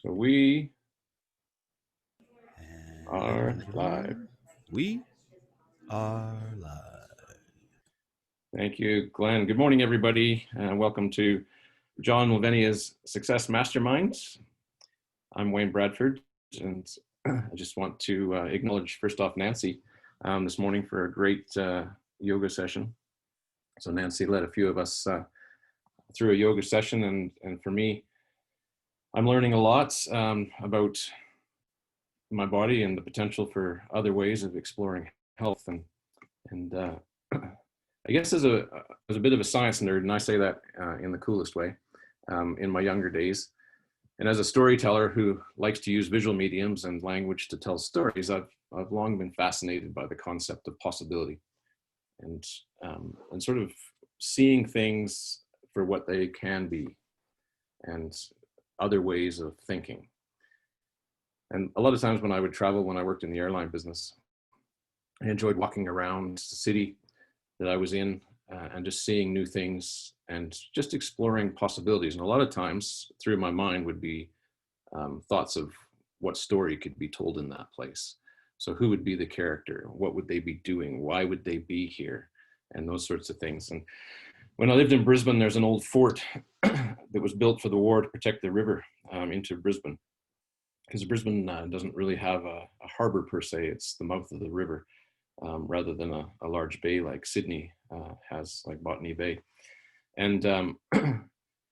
So we And are live. We are live. Thank you, Glenn. Good morning, everybody, and welcome to John Lavenia's Success Mastermind. I'm Wayne Bradford, and I just want to acknowledge, first off, Nancy this morning for a great yoga session. So Nancy led a few of us through a yoga session, and for me, I'm learning a lot about my body and the potential for other ways of exploring health. And I guess as a bit of a science nerd, and I say that in the coolest way, in my younger days, and as a storyteller who likes to use visual mediums and language to tell stories, I've long been fascinated by the concept of possibility, and sort of seeing things for what they can be, and other ways of thinking. And a lot of times when I would travel, when I worked in the airline business, I enjoyed walking around the city that I was in and just seeing new things and just exploring possibilities. And a lot of times through my mind would be thoughts of what story could be told in that place. So who would be the character? What would they be doing? Why would they be here? And those sorts of things. And when I lived in Brisbane, there's an old fort that was built for the war to protect the river into Brisbane. Because Brisbane doesn't really have a harbor per se. It's the mouth of the river rather than a large bay like Sydney has, like Botany Bay. And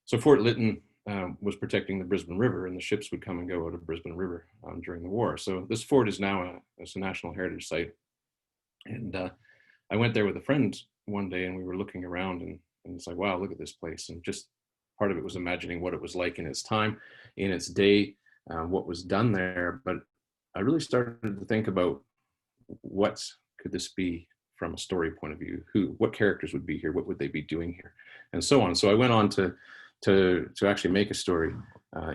so Fort Lytton was protecting the Brisbane River, and the ships would come and go out of Brisbane River during the war. So this fort is now a National Heritage Site. And I went there with a friend one day, and we were looking around, and it's like, wow, look at this place. And just part of it was imagining what it was like in its time, in its day, what was done there. But I really started to think about what could this be from a story point of view? What characters would be here? What would they be doing here? And so on. So I went on to actually make a story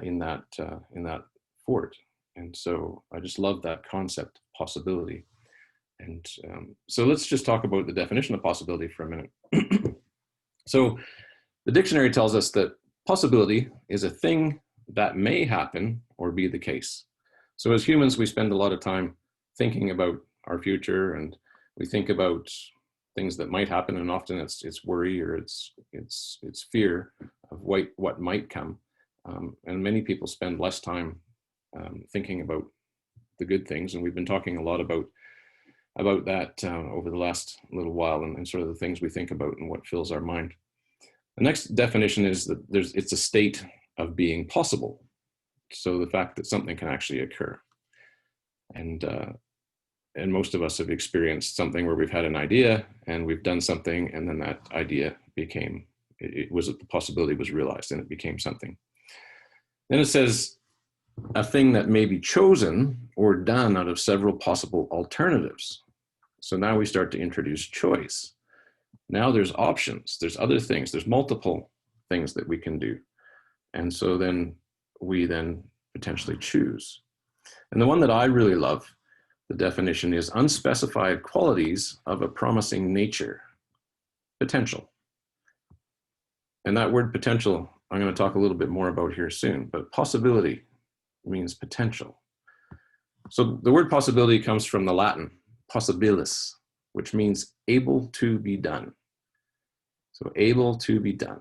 in that fort. And so I just love that concept, possibility. And so let's just talk about the definition of possibility for a minute. So the dictionary tells us that possibility is a thing that may happen or be the case. So as humans, we spend a lot of time thinking about our future, and we think about things that might happen, and often it's worry or it's fear of what might come. And many people spend less time thinking about the good things, and we've been talking a lot about that over the last little while, and sort of the things we think about and what fills our mind. The next definition is that it's a state of being possible. So the fact that something can actually occur. And most of us have experienced something where we've had an idea and we've done something, and then that idea became, the possibility was realized and it became something. Then it says a thing that may be chosen or done out of several possible alternatives. So now we start to introduce choice. Now there's options, there's other things, there's multiple things that we can do. And so then we potentially choose. And the one that I really love, the definition is unspecified qualities of a promising nature, potential. And that word potential, I'm going to talk a little bit more about here soon, but possibility means potential. So the word possibility comes from the Latin possibilis, which means able to be done. So able to be done.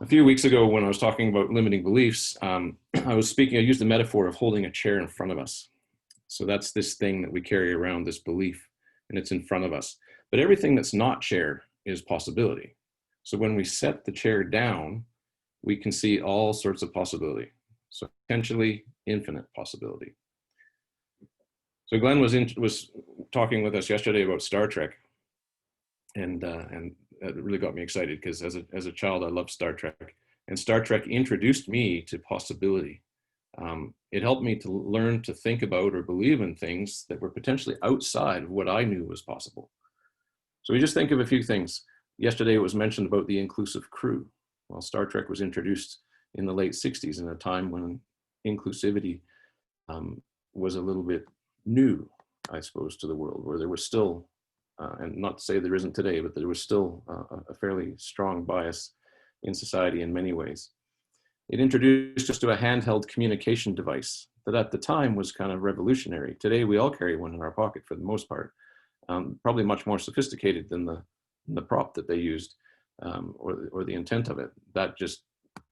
A few weeks ago, when I was talking about limiting beliefs, I used the metaphor of holding a chair in front of us. So that's this thing that we carry around, this belief, and it's in front of us. But everything that's not chair is possibility. So when we set the chair down, we can see all sorts of possibility. So potentially infinite possibility. So Glenn was talking with us yesterday about Star Trek, and that really got me excited because as a child I loved Star Trek, and Star Trek introduced me to possibility. It helped me to learn to think about or believe in things that were potentially outside of what I knew was possible. So we just think of a few things. Yesterday it was mentioned about the inclusive crew. Well, Star Trek was introduced in the late 60s in a time when inclusivity was a little bit new, I suppose, to the world, where there was still, and not to say there isn't today, but there was still a fairly strong bias in society in many ways. It introduced us to a handheld communication device that at the time was kind of revolutionary. Today, we all carry one in our pocket for the most part, probably much more sophisticated than the prop that they used, or the intent of it.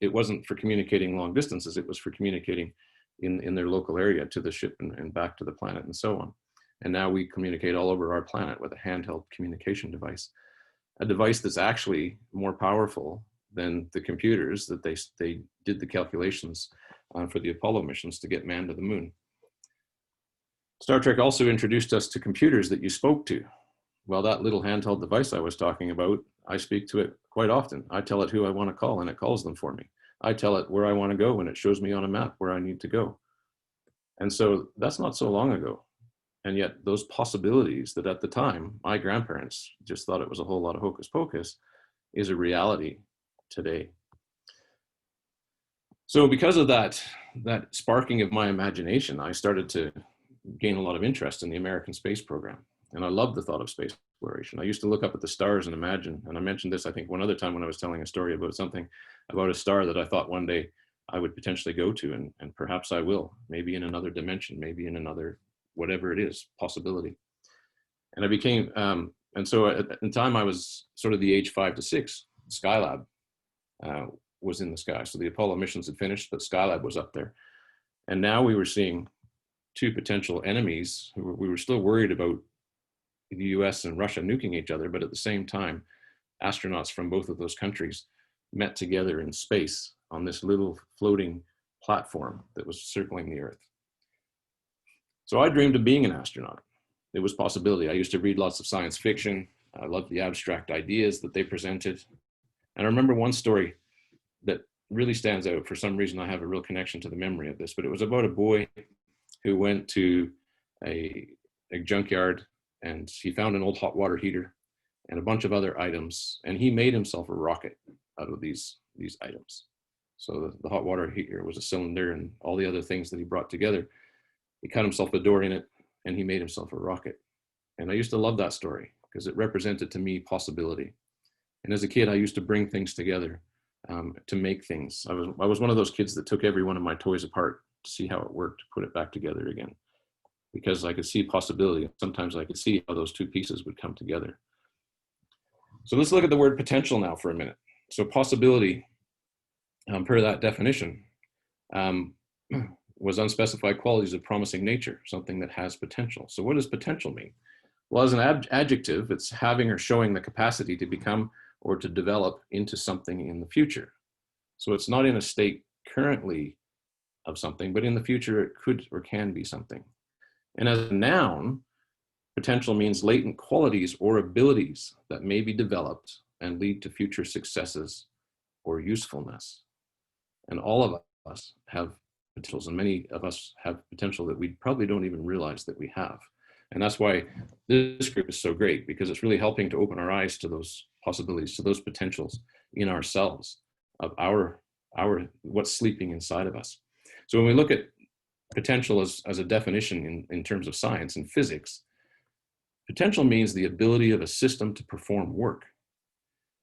It wasn't for communicating long distances, it was for communicating in their local area to the ship and back to the planet and so on. And now we communicate all over our planet with a handheld communication device, a device that's actually more powerful than the computers that they did the calculations for the Apollo missions to get man to the moon. Star Trek also introduced us to computers that you spoke to. Well, that little handheld device I was talking about, I speak to it quite often. I tell it who I want to call and it calls them for me. I tell it where I want to go and it shows me on a map where I need to go. And so that's not so long ago. And yet those possibilities that at the time, my grandparents just thought it was a whole lot of hocus pocus, is a reality today. So because of that sparking of my imagination, I started to gain a lot of interest in the American space program. And I loved the thought of space exploration. I used to look up at the stars and imagine, and I mentioned this, I think, one other time when I was telling a story about a star that I thought one day I would potentially go to, and perhaps I will, maybe in another dimension, maybe in another, whatever it is, possibility. And I became, and so at the time I was sort of the age 5 to 6, Skylab was in the sky. So the Apollo missions had finished, but Skylab was up there. And now we were seeing two potential enemies. We were still worried about the US and Russia nuking each other, but at the same time, astronauts from both of those countries met together in space on this little floating platform that was circling the Earth. So I dreamed of being an astronaut. It was a possibility. I used to read lots of science fiction. I loved the abstract ideas that they presented. And I remember one story that really stands out. For some reason, I have a real connection to the memory of this, but it was about a boy who went to a junkyard and he found an old hot water heater and a bunch of other items, and he made himself a rocket out of these items. So the hot water heater was a cylinder and all the other things that he brought together. He cut himself a door in it and he made himself a rocket. And I used to love that story because it represented to me possibility. And as a kid, I used to bring things together to make things. I was one of those kids that took every one of my toys apart to see how it worked, put it back together again, because I could see possibility. Sometimes I could see how those two pieces would come together. So let's look at the word potential now for a minute. So possibility, per that definition, was unspecified qualities of promising nature, something that has potential. So what does potential mean? Well, as an adjective, it's having or showing the capacity to become or to develop into something in the future. So it's not in a state currently of something, but in the future it could or can be something. And as a noun, potential means latent qualities or abilities that may be developed and lead to future successes or usefulness. And all of us have potentials, and many of us have potential that we probably don't even realize that we have. And that's why this group is so great, because it's really helping to open our eyes to those possibilities, to those potentials in ourselves, of our what's sleeping inside of us. So when we look at potential as a definition in terms of science and physics, potential means the ability of a system to perform work.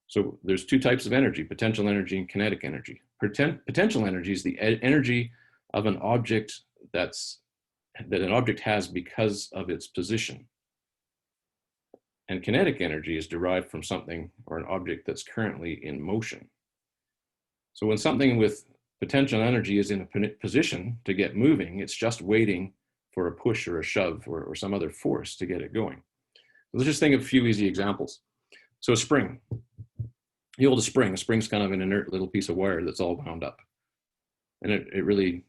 So there's two types of energy, potential energy and kinetic energy. Potential energy is the energy of an object that an object has because of its position. And kinetic energy is derived from something or an object that's currently in motion. So when something with potential energy is in a position to get moving, it's just waiting for a push or a shove or some other force to get it going. Let's just think of a few easy examples. So a spring. You hold a spring. A spring's kind of an inert little piece of wire that's all wound up. And it really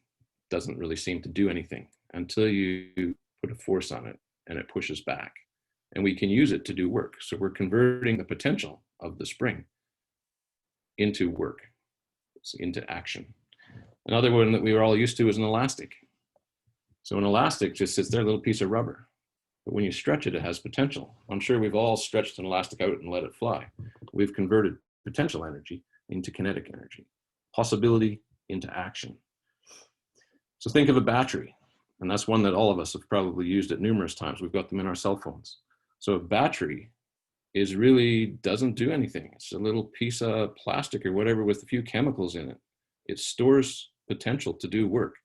doesn't really seem to do anything until you put a force on it and it pushes back. And we can use it to do work. So we're converting the potential of the spring into work, into action. Another one that we were all used to is an elastic. So an elastic just sits there, a little piece of rubber. But when you stretch it, it has potential. I'm sure we've all stretched an elastic out and let it fly. We've converted potential energy into kinetic energy, possibility into action. So think of a battery, and that's one that all of us have probably used at numerous times. We've got them in our cell phones. So a battery really doesn't do anything. It's a little piece of plastic or whatever with a few chemicals in it It stores potential to do work.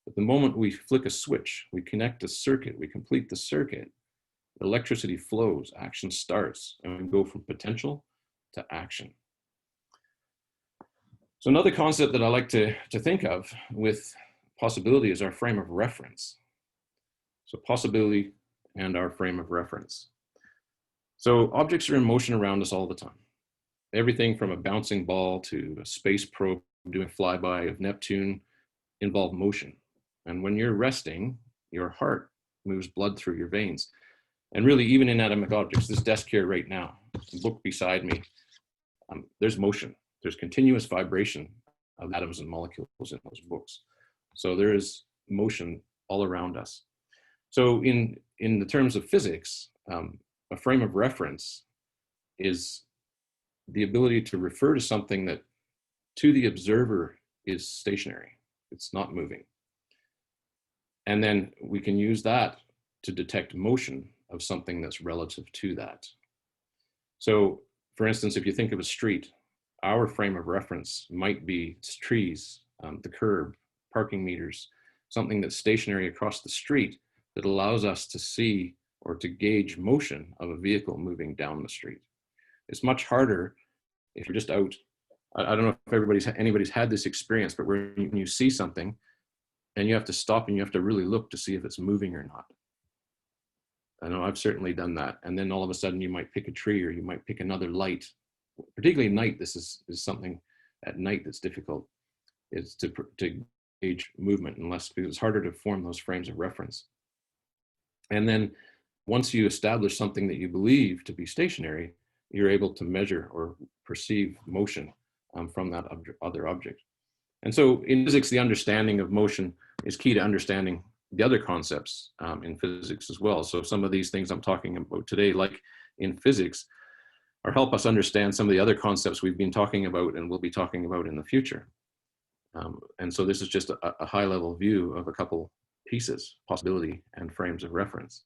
But the moment we flick a switch, we connect a circuit, we complete the circuit, electricity flows, action starts, and we go from potential to action. So another concept that I like to think of with possibility is our frame of reference. So possibility and our frame of reference. So objects are in motion around us all the time. Everything from a bouncing ball to a space probe doing a flyby of Neptune involve motion. And when you're resting, your heart moves blood through your veins. And really, even inanimate objects, this desk here right now, the book beside me, there's motion. There's continuous vibration of atoms and molecules in those books. So there is motion all around us. So in the terms of physics, a frame of reference is the ability to refer to something that to the observer is stationary. It's not moving. And then we can use that to detect motion of something that's relative to that. So for instance, if you think of a street, our frame of reference might be trees, the curb, parking meters, something that's stationary across the street that allows us to see or to gauge motion of a vehicle moving down the street. It's much harder if you're just out. I don't know if anybody's had this experience, but when you see something and you have to stop and you have to really look to see if it's moving or not. I know I've certainly done that. And then all of a sudden you might pick a tree or you might pick another light. Particularly at night, this is something at night that's difficult, is to gauge movement because it's harder to form those frames of reference. And then once you establish something that you believe to be stationary, you're able to measure or perceive motion from that other object. And so in physics, the understanding of motion is key to understanding the other concepts in physics as well. So some of these things I'm talking about today, like in physics, or help us understand some of the other concepts we've been talking about and will be talking about in the future. And so this is just a high level view of a couple pieces, possibility and frames of reference.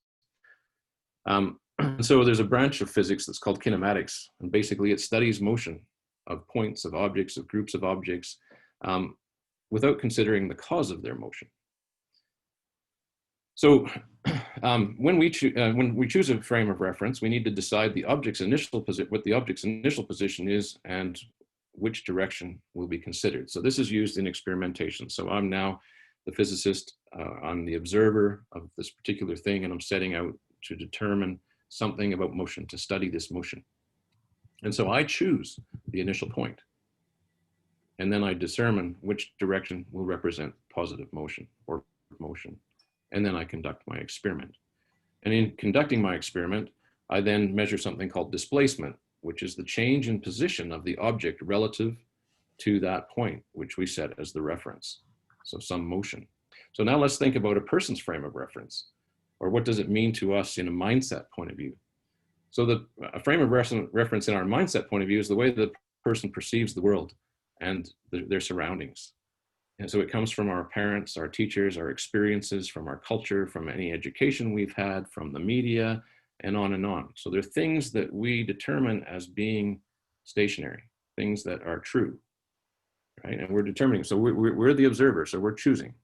So there's a branch of physics that's called kinematics, and basically it studies motion of points, of objects, of groups of objects, without considering the cause of their motion. So when we choose a frame of reference, we need to decide what the object's initial position is and which direction will be considered. So this is used in experimentation. So I'm now the physicist, I'm the observer of this particular thing, and I'm setting out to determine something about motion, to study this motion. And so I choose the initial point, and then I determine which direction will represent positive motion or motion. And then I conduct my experiment. And in conducting my experiment, I then measure something called displacement, which is the change in position of the object relative to that point, which we set as the reference. So some motion. So now let's think about a person's frame of reference, or what does it mean to us in a mindset point of view? So a frame of reference in our mindset point of view is the way the person perceives the world and their surroundings. And so it comes from our parents, our teachers, our experiences, from our culture, from any education we've had, from the media, and on and on. So there are things that we determine as being stationary, things that are true, right? And we're determining, so we're the observer, so we're choosing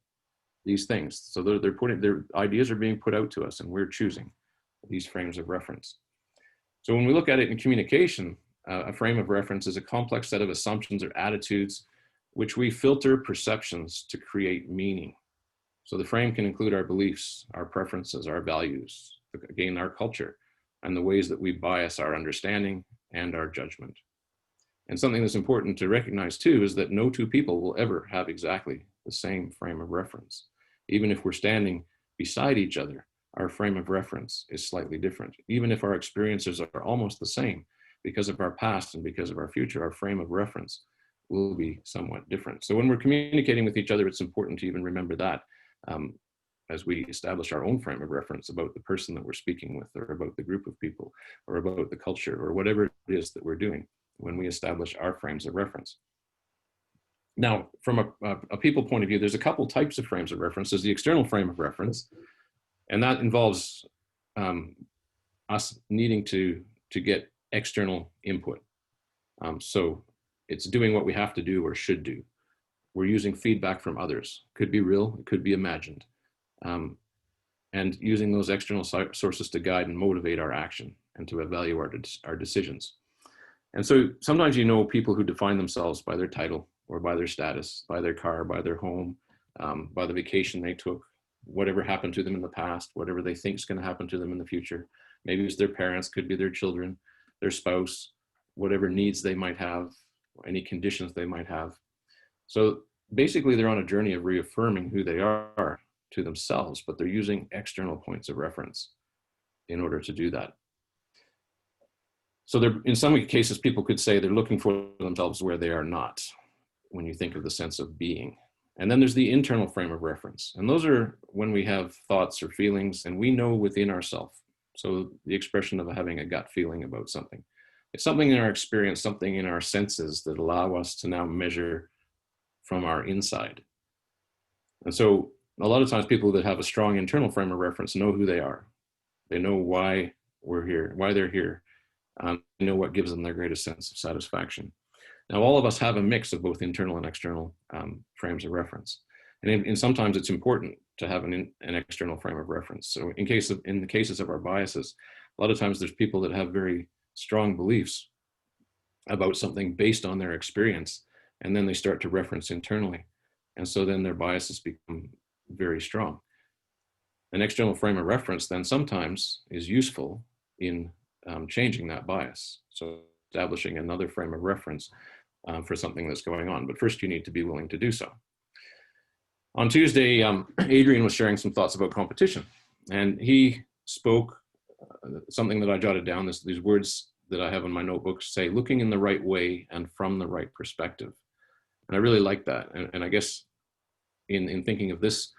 these things. So their ideas are being put out to us, and we're choosing these frames of reference. So when we look at it in communication, a frame of reference is a complex set of assumptions or attitudes which we filter perceptions to create meaning. So the frame can include our beliefs, our preferences, our values, again, our culture, and the ways that we bias our understanding and our judgment. And something that's important to recognize too is that no two people will ever have exactly the same frame of reference. Even if we're standing beside each other, our frame of reference is slightly different. Even if our experiences are almost the same, because of our past and because of our future, our frame of reference will be somewhat different. So when we're communicating with each other, it's important to even remember that as we establish our own frame of reference about the person that we're speaking with, or about the group of people, or about the culture, or whatever it is that we're doing when we establish our frames of reference. Now, from a people point of view, there's a couple types of frames of reference. There's the external frame of reference, and that involves us needing to get external input. So it's doing what we have to do or should do. we're using feedback from others. Could be real, it could be imagined. And using those external sources to guide and motivate our action and to evaluate our decisions. And so sometimes people who define themselves by their title or by their status, by their car, by their home, by the vacation they took, whatever happened to them in the past, whatever they think is going to happen to them in the future. Maybe it's their parents, could be their children, their spouse, whatever needs they might have, any conditions they might have. So basically they're on a journey of reaffirming who they are to themselves, but they're using external points of reference in order to do that. So in some cases, people could say they're looking for themselves where they are not, when you think of the sense of being. And then there's the internal frame of reference. And those are when we have thoughts or feelings and we know within ourselves. So the expression of having a gut feeling about something. It's something in our experience, something in our senses that allow us to now measure from our inside. And so a lot of times people that have a strong internal frame of reference know who they are. They know why we're here, why they're here. They know what gives them their greatest sense of satisfaction. Now, all of us have a mix of both internal and external frames of reference. And sometimes it's important to have an external frame of reference. So in the cases of our biases, a lot of times there's people that have very strong beliefs about something based on their experience, and then they start to reference internally. And so then their biases become very strong. An external frame of reference then sometimes is useful in changing that bias. So establishing another frame of reference for something that's going on. But first you need to be willing to do so. On Tuesday, Adrian was sharing some thoughts about competition, and he spoke something that I jotted down, these words that I have in my notebook say, looking in the right way and from the right perspective. And I really like that. And I guess in thinking of this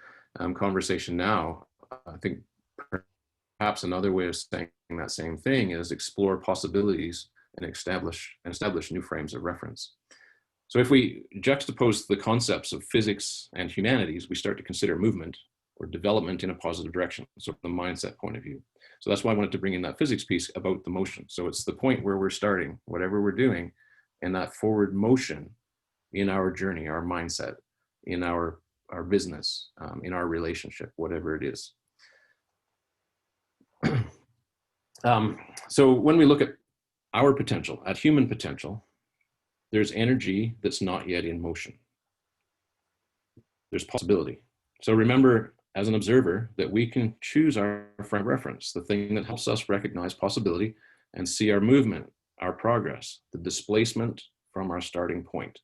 conversation now, I think perhaps another way of saying that same thing is explore possibilities and establish new frames of reference. So if we juxtapose the concepts of physics and humanities, we start to consider movement or development in a positive direction, so from the mindset point of view. So that's why I wanted to bring in that physics piece about the motion. So it's the point where we're starting, whatever we're doing, and that forward motion in our journey, our mindset, in our business, in our relationship, whatever it is. So when we look at our potential, at human potential, there's energy that's not yet in motion. There's possibility. So remember, as an observer, that we can choose our frame of reference, the thing that helps us recognize possibility and see our movement, our progress, the displacement from our starting point.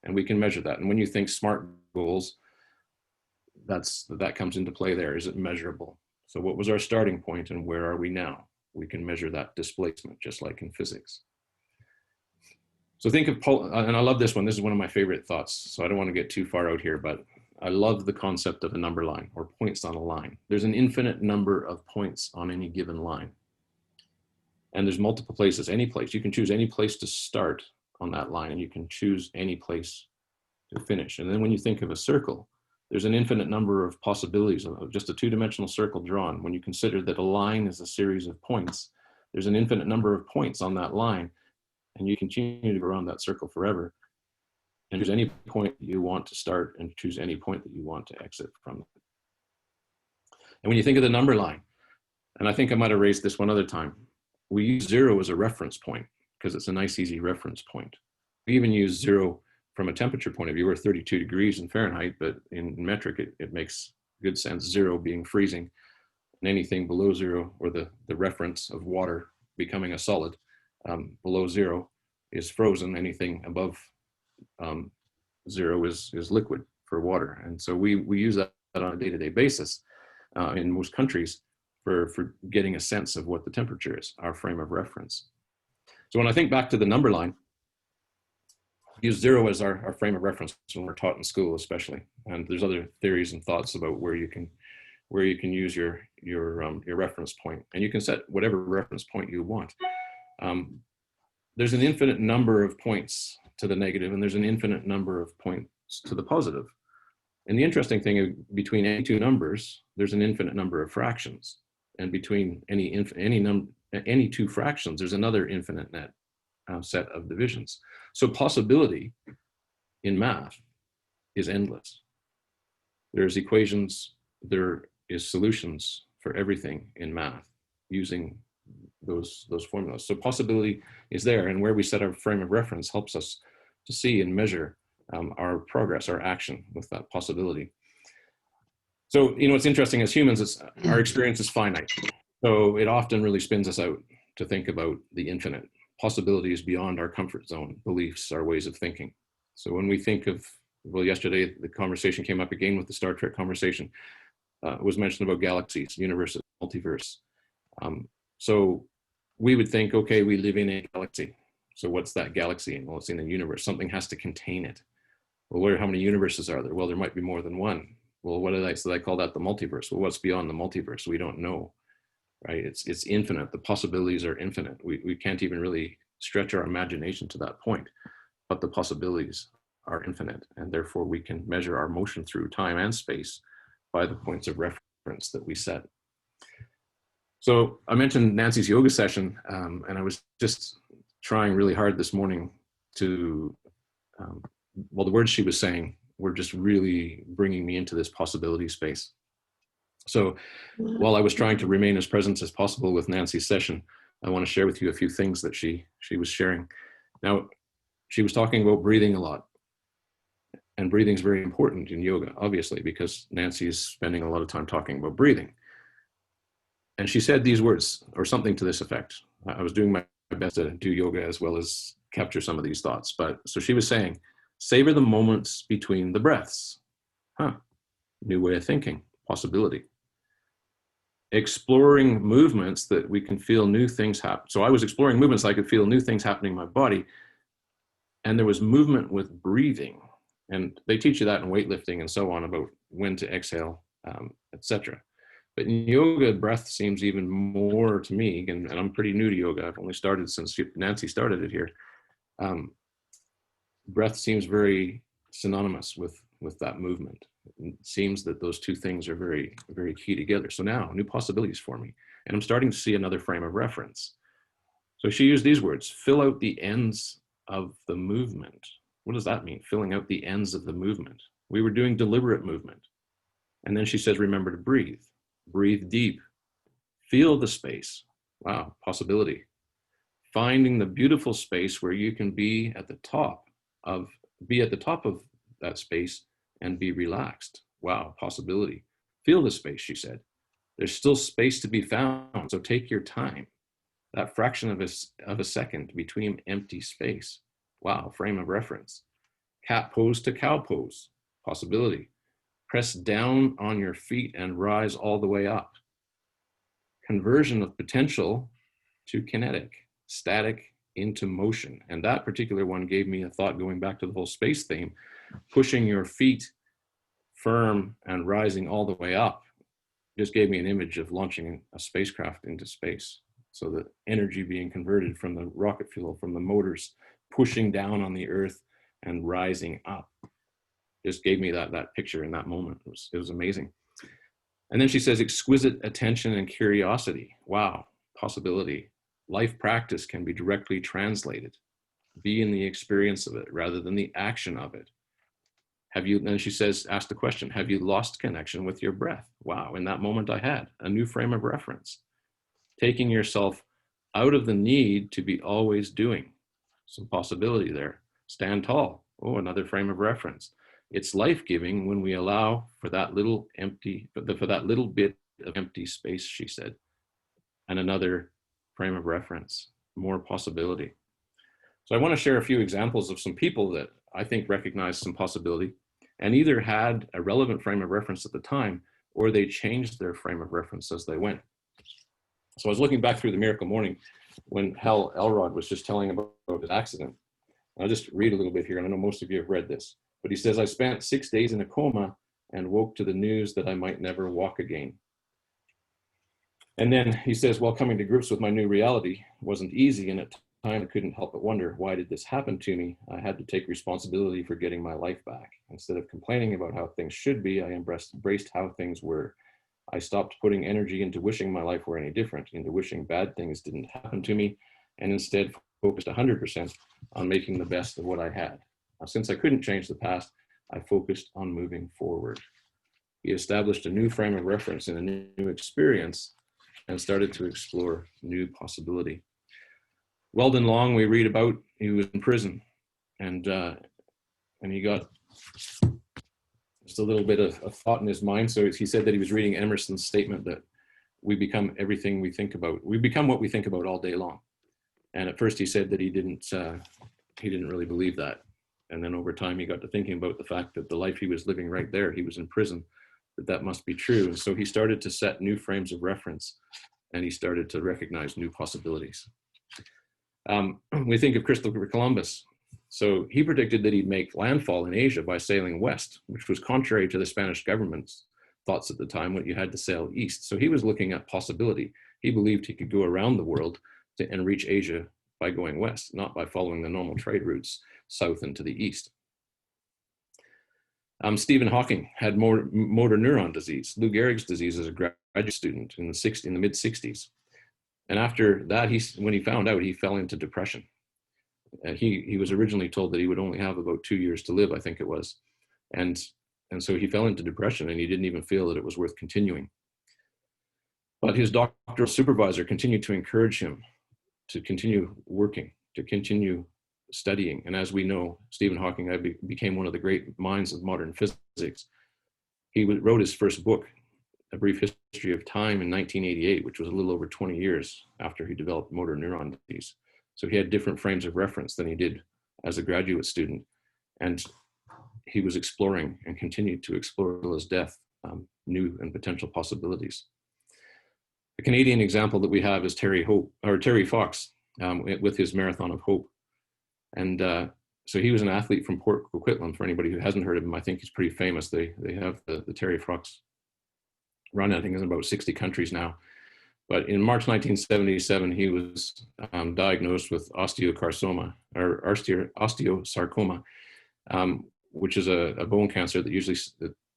And we can measure that. And when you think SMART goals, that comes into play there. Is it measurable? So what was our starting point and where are we now? We can measure that displacement, just like in physics. So think of, and I love this one. This is one of my favorite thoughts. So I don't want to get too far out here, but I love the concept of a number line or points on a line. There's an infinite number of points on any given line. And there's multiple places, any place. You can choose any place to start on that line, and you can choose any place to finish. And then when you think of a circle, there's an infinite number of possibilities of just a two-dimensional circle drawn. When you consider that a line is a series of points, there's an infinite number of points on that line, and you continue to go around that circle forever. And choose any point you want to start and choose any point that you want to exit from. And when you think of the number line, and I think I might have raised this one other time, we use 0 as a reference point because it's a nice, easy reference point. We even use 0 from a temperature point of view. We're 32 degrees in Fahrenheit, but in metric, it makes good sense, 0 being freezing, and anything below 0, or the reference of water becoming a solid, below 0 is frozen. Anything above 0 is liquid for water. And so we use that on a day-to-day basis in most countries for getting a sense of what the temperature is, our frame of reference. So when I think back to the number line, we use 0 as our frame of reference when we're taught in school, especially. And there's other theories and thoughts about where you can use your reference point, and you can set whatever reference point you want. There's an infinite number of points to the negative, and there's an infinite number of points to the positive. And the interesting thing is, between any two numbers, there's an infinite number of fractions, and between any two fractions, there's another infinite set of divisions. So possibility in math is endless. There's equations, there is solutions for everything in math using those formulas. So possibility is there, and where we set our frame of reference helps us to see and measure our progress, our action with that possibility. So, it's interesting as humans, our experience is finite. So it often really spins us out to think about the infinite possibilities beyond our comfort zone, beliefs, our ways of thinking. So when we think of, well, yesterday the conversation came up again with the Star Trek conversation. It was mentioned about galaxies, universes, multiverse. So we would think, okay, we live in a galaxy. So what's that galaxy? Well, it's in a universe. Something has to contain it. Well, how many universes are there? Well, there might be more than one. Well, what did I call that the multiverse? Well, what's beyond the multiverse? We don't know, right? It's infinite. The possibilities are infinite. We can't even really stretch our imagination to that point, but the possibilities are infinite, and therefore we can measure our motion through time and space by the points of reference that we set. So I mentioned Nancy's yoga session, and I was just trying really hard this morning to, well, the words she was saying were just really bringing me into this possibility space. So while I was trying to remain as present as possible with Nancy's session, I want to share with you a few things that she was sharing. Now, she was talking about breathing a lot. And breathing is very important in yoga, obviously, because Nancy is spending a lot of time talking about breathing. And she said these words, or something to this effect. I was doing my best to do yoga as well as capture some of these thoughts. But so she was saying, savor the moments between the breaths. New way of thinking, possibility. Exploring movements that we can feel new things happen. So I was exploring movements, I could feel new things happening in my body. And there was movement with breathing. And they teach you that in weightlifting and so on, about when to exhale, etc. But in yoga, breath seems even more to me, and I'm pretty new to yoga. I've only started since Nancy started it here. Breath seems very synonymous with that movement. It seems that those two things are very, very key together. So now, new possibilities for me. And I'm starting to see another frame of reference. So she used these words: fill out the ends of the movement. What does that mean? Filling out the ends of the movement. We were doing deliberate movement. And then she says, remember to breathe. Breathe deep. Feel the space. Wow, possibility. Finding the beautiful space where you can be at the top of that space and be relaxed. Wow, possibility. Feel the space, she said. There's still space to be found, so take your time. That fraction of a second between empty space. Wow, frame of reference. Cat pose to cow pose, possibility. Press down on your feet and rise all the way up. Conversion of potential to kinetic, static into motion. And that particular one gave me a thought, going back to the whole space theme, pushing your feet firm and rising all the way up. Just gave me an image of launching a spacecraft into space. So the energy being converted from the rocket fuel, from the motors, pushing down on the earth and rising up. Just gave me that picture in that moment. It was amazing. And then she says, exquisite attention and curiosity. Wow, possibility. Life practice can be directly translated. Be in the experience of it rather than the action of it. Then she says, ask the question, have you lost connection with your breath? Wow, in that moment I had a new frame of reference. Taking yourself out of the need to be always doing. Some possibility there. Stand tall. Oh, another frame of reference. It's life-giving when we allow for that little bit of empty space, she said. And another frame of reference, more possibility. So I want to share a few examples of some people that I think recognize some possibility and either had a relevant frame of reference at the time or they changed their frame of reference as they went. So I was looking back through the Miracle Morning when Hal Elrod was just telling about his accident. I'll just read a little bit here, and I know most of you have read this. But he says, I spent 6 days in a coma and woke to the news that I might never walk again. And then he says, while coming to grips with my new reality wasn't easy, and at times I couldn't help but wonder, why did this happen to me? I had to take responsibility for getting my life back. Instead of complaining about how things should be, I embraced how things were. I stopped putting energy into wishing my life were any different, into wishing bad things didn't happen to me, and instead focused 100% on making the best of what I had. Since I couldn't change the past, I focused on moving forward. He established a new frame of reference and a new experience and started to explore new possibility. Weldon Long, we read about, he was in prison, and he got just a little bit of thought in his mind. So he said that he was reading Emerson's statement that we become everything we think about. We become what we think about all day long. And at first he said that he didn't really believe that. And then over time he got to thinking about the fact that the life he was living right there, he was in prison, that must be true. And so he started to set new frames of reference, and he started to recognize new possibilities. We think of Christopher Columbus. So he predicted that he'd make landfall in Asia by sailing west, which was contrary to the Spanish government's thoughts at the time, when you had to sail east. So he was looking at possibility. He believed he could go around the world and reach Asia by going west, not by following the normal trade routes south and to the east. Stephen Hawking had motor neuron disease, Lou Gehrig's disease, as a graduate student in the mid-60s. And after that, when he found out, he fell into depression. He was originally told that he would only have about 2 years to live, I think it was. And so he fell into depression, and he didn't even feel that it was worth continuing. But his doctoral supervisor continued to encourage him to continue working, to continue studying. And as we know, Stephen Hawking became one of the great minds of modern physics. He wrote his first book, A Brief History of Time, in 1988, which was a little over 20 years after he developed motor neuron disease. So he had different frames of reference than he did as a graduate student. And he was exploring and continued to explore till his death, new and potential possibilities. The Canadian example that we have is Terry Fox with his Marathon of Hope. And so he was an athlete from Port Coquitlam. For anybody who hasn't heard of him, I think he's pretty famous. They have the Terry Fox run, I think, in about 60 countries now. But in March 1977, he was diagnosed with osteosarcoma, which is a bone cancer that usually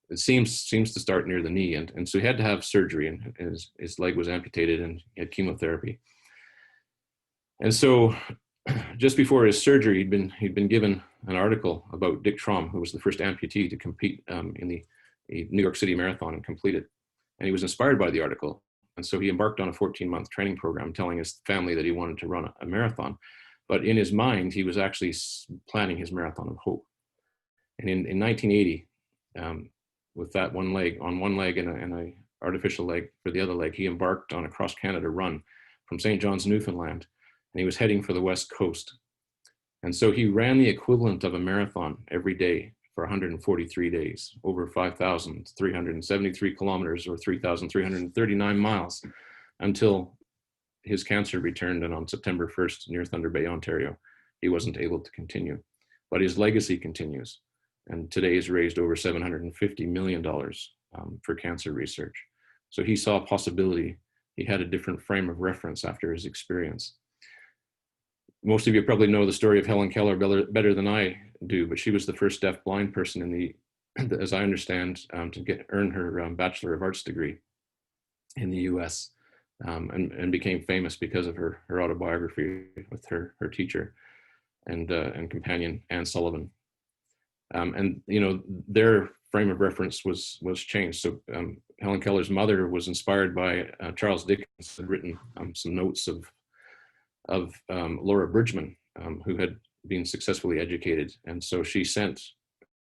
it seems to start near the knee. And so he had to have surgery, and his leg was amputated, and he had chemotherapy. And so just before his surgery, he'd been given an article about Dick Traum, who was the first amputee to compete in the New York City Marathon and complete it. And he was inspired by the article. And so he embarked on a 14-month training program, telling his family that he wanted to run a marathon. But in his mind, he was actually planning his Marathon of Hope. And in 1980, with that one leg and an artificial leg for the other leg, he embarked on a cross-Canada run from St. John's, Newfoundland, and he was heading for the West Coast. And so he ran the equivalent of a marathon every day for 143 days, over 5,373 kilometers, or 3,339 miles, until his cancer returned. And on September 1st, near Thunder Bay, Ontario, he wasn't able to continue. But his legacy continues. And today he's raised over $750 million for cancer research. So he saw a possibility. He had a different frame of reference after his experience. Most of you probably know the story of Helen Keller better than I do, but she was the first deaf-blind person as I understand, to earn her Bachelor of Arts degree in the US, and became famous because of her autobiography with her teacher and companion, Anne Sullivan. And their frame of reference was changed. So Helen Keller's mother was inspired by Charles Dickens, had written some notes of Laura Bridgman, who had been successfully educated. And so she sent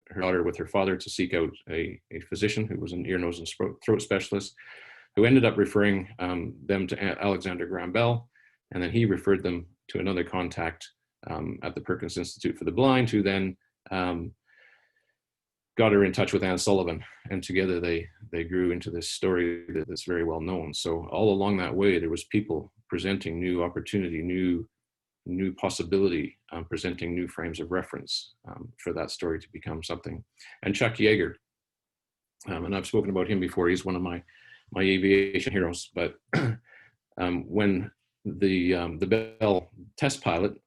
her daughter with her father to seek out a physician who was an ear, nose, and throat specialist, who ended up referring them to Alexander Graham Bell. And then he referred them to another contact at the Perkins Institute for the Blind, who then got her in touch with Anne Sullivan, and together they grew into this story that's very well known. So all along that way, there was people presenting new opportunity, new possibility, presenting new frames of reference for that story to become something. And Chuck Yeager, and I've spoken about him before, he's one of my aviation heroes, but when the Bell test pilot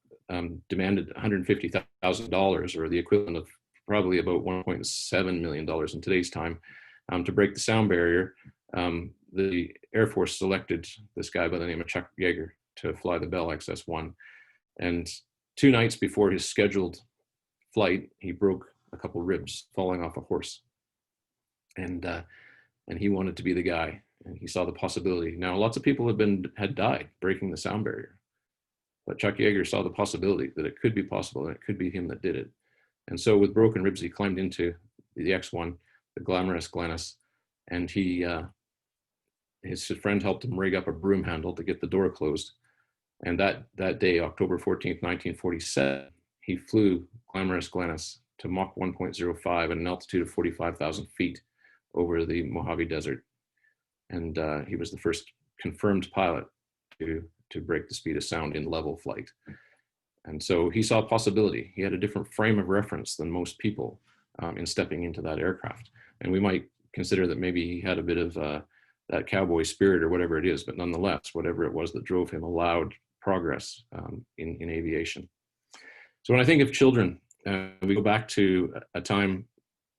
demanded $150,000, or the equivalent of probably about $1.7 million in today's time, to break the sound barrier, the Air Force selected this guy by the name of Chuck Yeager to fly the Bell XS-1. And 2 nights before his scheduled flight, he broke a couple ribs falling off a horse. And he wanted to be the guy, and he saw the possibility. Now, lots of people had died breaking the sound barrier, but Chuck Yeager saw the possibility that it could be possible, and it could be him that did it. And so with broken ribs, he climbed into the X1, the glamorous Glennis, and his friend helped him rig up a broom handle to get the door closed. And that day, October 14th, 1947, he flew glamorous Glennis to Mach 1.05 at an altitude of 45,000 feet over the Mojave Desert. And he was the first confirmed pilot to break the speed of sound in level flight. And so he saw a possibility. He had a different frame of reference than most people in stepping into that aircraft. And we might consider that maybe he had a bit of that cowboy spirit or whatever it is, but nonetheless, whatever it was that drove him allowed progress in aviation. So when I think of children, we go back to a time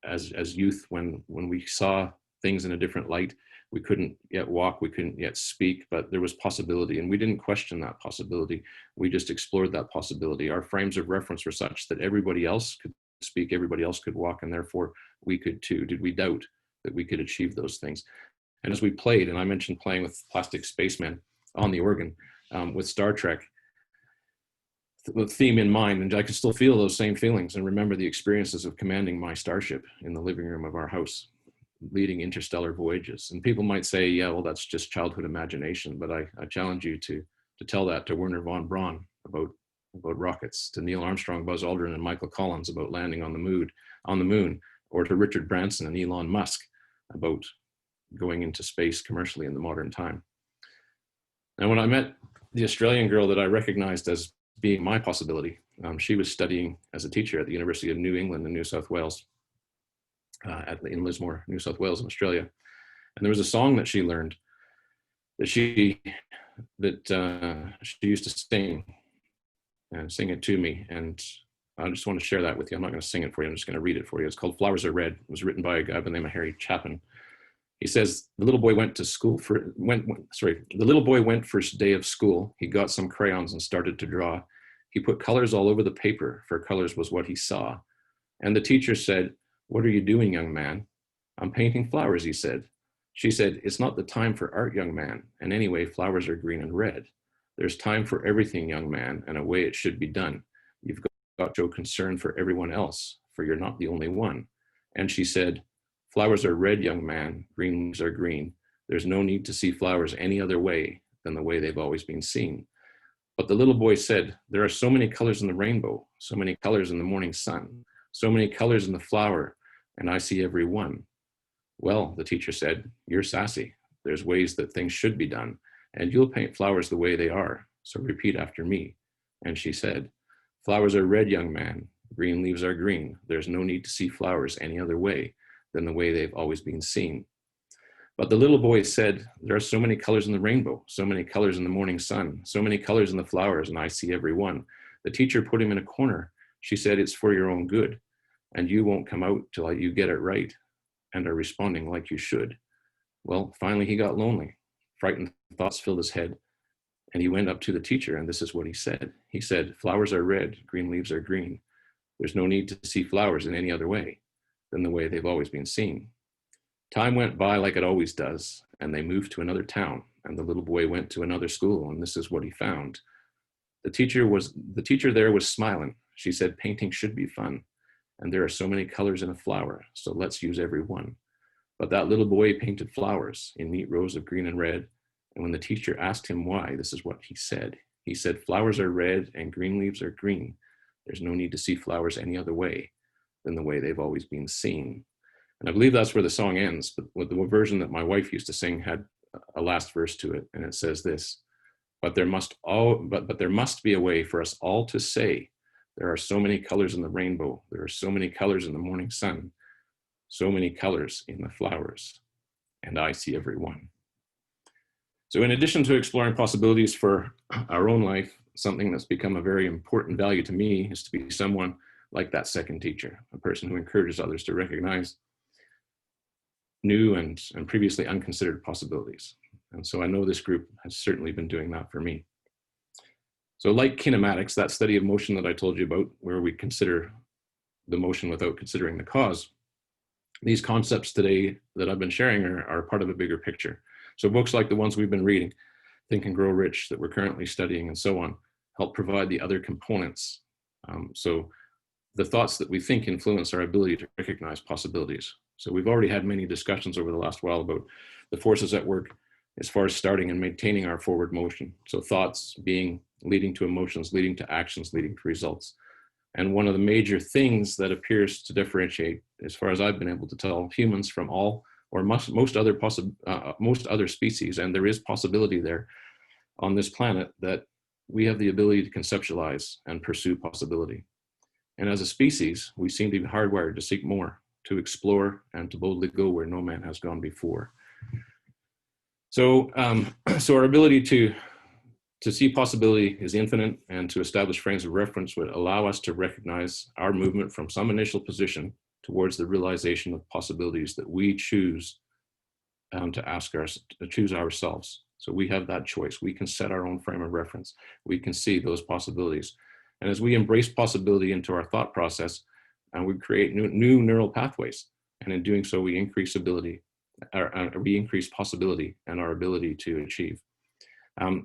as youth when we saw things in a different light. We couldn't yet walk, we couldn't yet speak, but there was possibility, and we didn't question that possibility. We just explored that possibility. Our frames of reference were such that everybody else could speak, everybody else could walk, and therefore we could too. Did we doubt that we could achieve those things? And as we played, and I mentioned playing with plastic spacemen on the organ with Star Trek, the theme in mind, and I can still feel those same feelings and remember the experiences of commanding my starship in the living room of our house, leading interstellar voyages. And people might say, yeah, well, that's just childhood imagination, but I challenge you to tell that to Wernher von Braun about rockets, to Neil Armstrong, Buzz Aldrin, and Michael Collins about landing on the moon, or to Richard Branson and Elon Musk about going into space commercially in the modern time. And when I met the Australian girl that I recognized as being my possibility, she was studying as a teacher at the University of New England in New South Wales, in Lismore, New South Wales in Australia. And there was a song that she learned that she used to sing it to me. And I just want to share that with you. I'm not going to sing it for you. I'm just going to read it for you. It's called Flowers Are Red. It was written by a guy by the name of Harry Chapin. He says, the little boy went first day of school. He got some crayons and started to draw. He put colors all over the paper, for colors was what he saw. And the teacher said, "What are you doing, young man?" "I'm painting flowers," he said. She said, "It's not the time for art, young man. And anyway, flowers are green and red. There's time for everything, young man, and a way it should be done. You've got to show concern for everyone else, for you're not the only one." And she said, "Flowers are red, young man, green leaves are green. There's no need to see flowers any other way than the way they've always been seen." But the little boy said, "There are so many colors in the rainbow, so many colors in the morning sun, so many colors in the flower, and I see every one." "Well," the teacher said, "you're sassy. There's ways that things should be done, and you'll paint flowers the way they are, so repeat after me." And she said, "Flowers are red, young man, green leaves are green. There's no need to see flowers any other way than the way they've always been seen." But the little boy said, "There are so many colors in the rainbow, so many colors in the morning sun, so many colors in the flowers, and I see every one." The teacher put him in a corner. She said, "It's for your own good, and you won't come out till you get it right and are responding like you should." Well, finally he got lonely. Frightened thoughts filled his head, and he went up to the teacher, and this is what he said. He said, "Flowers are red, green leaves are green. There's no need to see flowers in any other way than the way they've always been seen." Time went by like it always does, and they moved to another town, and the little boy went to another school, and this is what he found. The teacher there was smiling. She said, "Painting should be fun, and there are so many colors in a flower, so let's use every one." But that little boy painted flowers in neat rows of green and red, and when the teacher asked him why, this is what he said. He said, "Flowers are red and green leaves are green. There's no need to see flowers any other way than the way they've always been seen." And I believe that's where the song ends, but the version that my wife used to sing had a last verse to it, and it says this: but there must be a way for us all to say, there are so many colors in the rainbow, there are so many colors in the morning sun, so many colors in the flowers, and I see every one." So in addition to exploring possibilities for our own life, something that's become a very important value to me is to be someone like that second teacher, a person who encourages others to recognize new and previously unconsidered possibilities. And so I know this group has certainly been doing that for me. So like kinematics, that study of motion that I told you about, where we consider the motion without considering the cause. These concepts today that I've been sharing are part of a bigger picture. So books like the ones we've been reading, Think and Grow Rich, that we're currently studying, and so on, help provide the other components. So the thoughts that we think influence our ability to recognize possibilities. So we've already had many discussions over the last while about the forces at work as far as starting and maintaining our forward motion. So thoughts leading to emotions, leading to actions, leading to results. And one of the major things that appears to differentiate, as far as I've been able to tell, humans from all or most other species, and there is possibility there on this planet, that we have the ability to conceptualize and pursue possibility. And as a species, we seem to be hardwired to seek more, to explore, and to boldly go where no man has gone before. So, so our ability to see possibility is infinite, and to establish frames of reference would allow us to recognize our movement from some initial position towards the realization of possibilities that we choose to choose ourselves. So we have that choice. We can set our own frame of reference. We can see those possibilities. And as we embrace possibility into our thought process, and we create new neural pathways, and in doing so, we increase possibility and our ability to achieve.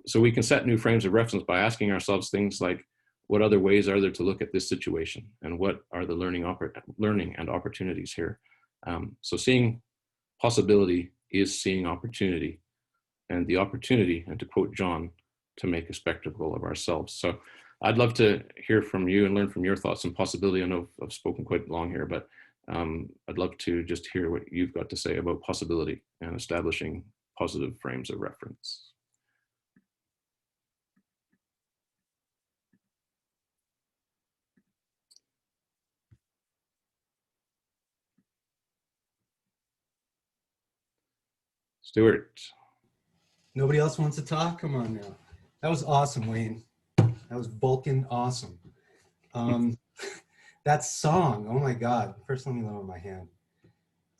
So we can set new frames of reference by asking ourselves things like, what other ways are there to look at this situation? And what are the learning and opportunities here? So seeing possibility is seeing opportunity, and the opportunity, and to quote John, to make a spectacle of ourselves. So I'd love to hear from you and learn from your thoughts on possibility. I know I've spoken quite long here, but I'd love to just hear what you've got to say about possibility and establishing positive frames of reference. Stuart. Nobody else wants to talk? Come on now. That was awesome, Wayne. That was Vulcan awesome. That song, oh my God. First, let me lower my hand.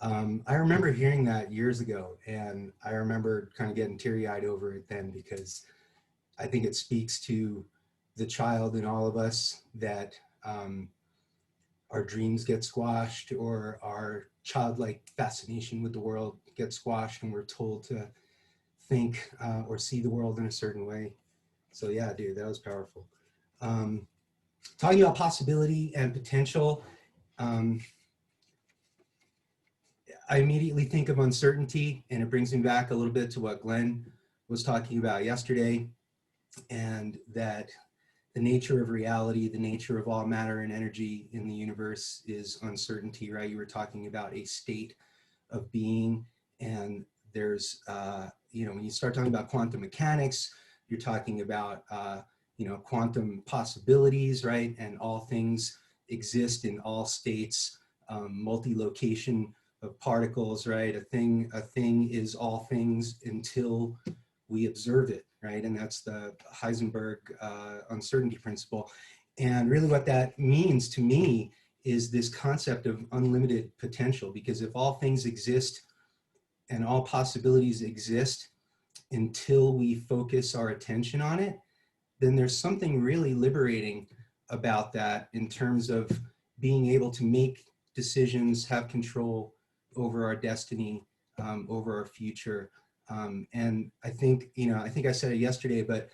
I remember hearing that years ago, and I remember kind of getting teary-eyed over it then, because I think it speaks to the child in all of us, that our dreams get squashed, or our childlike fascination with the world gets squashed, and we're told to think or see the world in a certain way. So yeah, dude, that was powerful. Talking about possibility and potential, I immediately think of uncertainty, and it brings me back a little bit to what Glenn was talking about yesterday, and that the nature of reality, the nature of all matter and energy in the universe is uncertainty, right? You were talking about a state of being, and there's, when you start talking about quantum mechanics, you're talking about, quantum possibilities, right? And all things exist in all states, multi-location of particles, right? A thing is all things until we observe it, right? And that's the Heisenberg uncertainty principle. And really what that means to me is this concept of unlimited potential, because if all things exist and all possibilities exist until we focus our attention on it, then there's something really liberating about that, in terms of being able to make decisions, have control over our destiny, over our future. And I think, I said it yesterday, but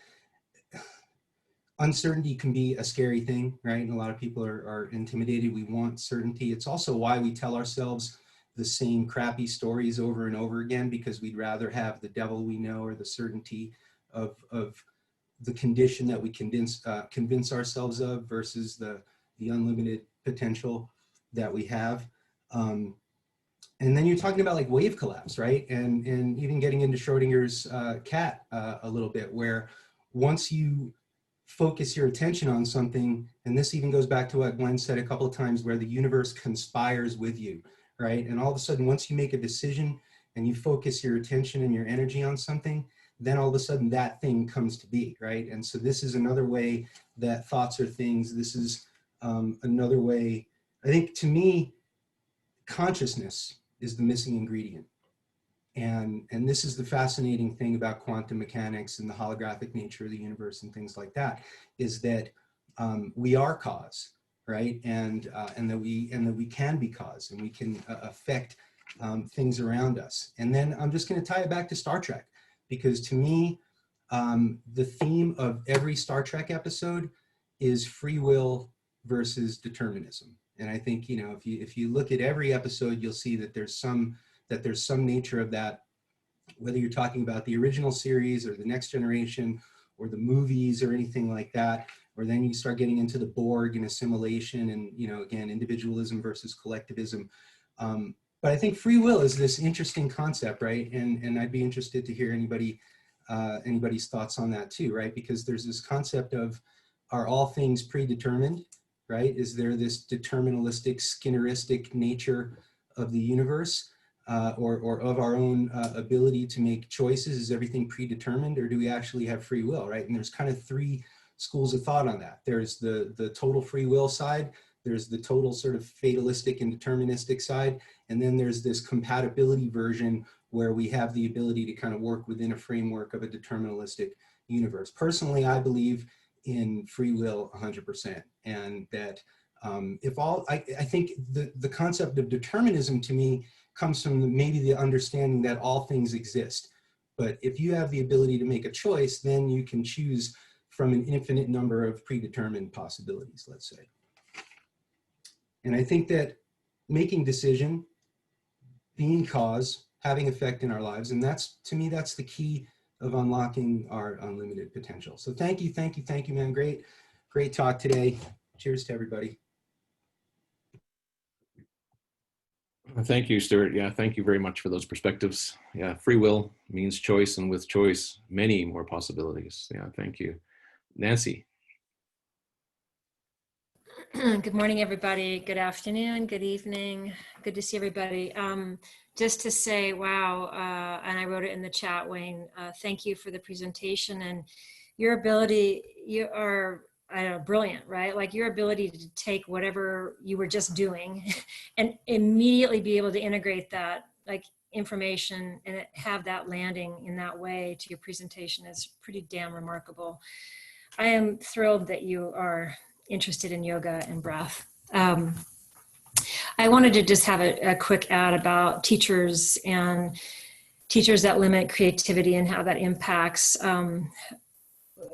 uncertainty can be a scary thing, right? And a lot of people are intimidated. We want certainty. It's also why we tell ourselves the same crappy stories over and over again, because we'd rather have the devil we know, or the certainty of the condition that we convince ourselves of, versus the unlimited potential that we have. And then you're talking about like wave collapse, right? And even getting into Schrodinger's cat a little bit, where once you focus your attention on something, and this even goes back to what Glenn said a couple of times, where the universe conspires with you, right? And all of a sudden, once you make a decision and you focus your attention and your energy on something, then all of a sudden that thing comes to be, right? And so this is another way that thoughts are things. This is another way, I think, to me, consciousness is the missing ingredient. And this is the fascinating thing about quantum mechanics and the holographic nature of the universe and things like that, is that we are cause, right? And that we can be cause, and we can affect things around us. And then I'm just going to tie it back to Star Trek, because to me, the theme of every Star Trek episode is free will versus determinism. And I think, you know, if you look at every episode, you'll see that there's some nature of that, whether you're talking about the original series or the Next Generation or the movies or anything like that, or then you start getting into the Borg and assimilation and, you know, again, individualism versus collectivism. But I think free will is this interesting concept, right? And I'd be interested to hear anybody's thoughts on that too, right? Because there's this concept of, are all things predetermined, right? Is there this deterministic, Skinneristic nature of the universe, or of our own ability to make choices? Is everything predetermined, or do we actually have free will, right? And there's kind of three schools of thought on that. There's the total free will side, there's the total sort of fatalistic and deterministic side, and then there's this compatibility version where we have the ability to kind of work within a framework of a deterministic universe. Personally, I believe in free will 100%, and that I think the concept of determinism to me comes from maybe the understanding that all things exist. But if you have the ability to make a choice, then you can choose from an infinite number of predetermined possibilities, let's say. And I think that making decision, being cause, having effect in our lives, and that's, to me, that's the key of unlocking our unlimited potential. So thank you, man. Great talk today. Cheers to everybody. Thank you, Stuart. Yeah, thank you very much for those perspectives. Yeah, free will means choice, and with choice, many more possibilities. Yeah, thank you. Nancy. Good morning, everybody. Good afternoon, good evening. Good to see everybody. Just to say, wow, and I wrote it in the chat, Wayne, thank you for the presentation and your ability. You are, I don't know, brilliant, right? Like your ability to take whatever you were just doing and immediately be able to integrate that like information and have that landing in that way to your presentation is pretty damn remarkable. I am thrilled that you are interested in yoga and breath. I wanted to just have a quick ad about teachers and teachers that limit creativity and how that impacts. A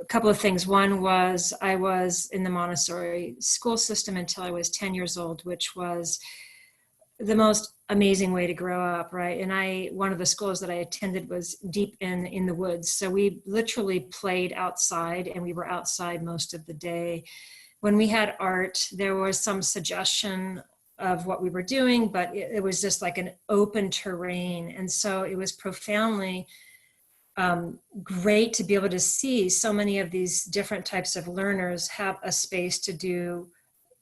couple of things. One was I was in the Montessori school system until I was 10 years old, which was the most amazing way to grow up, right? And one of the schools that I attended was deep in the woods. So we literally played outside, and we were outside most of the day. When we had art, there was some suggestion of what we were doing, but it was just like an open terrain. And so it was profoundly great to be able to see so many of these different types of learners have a space to do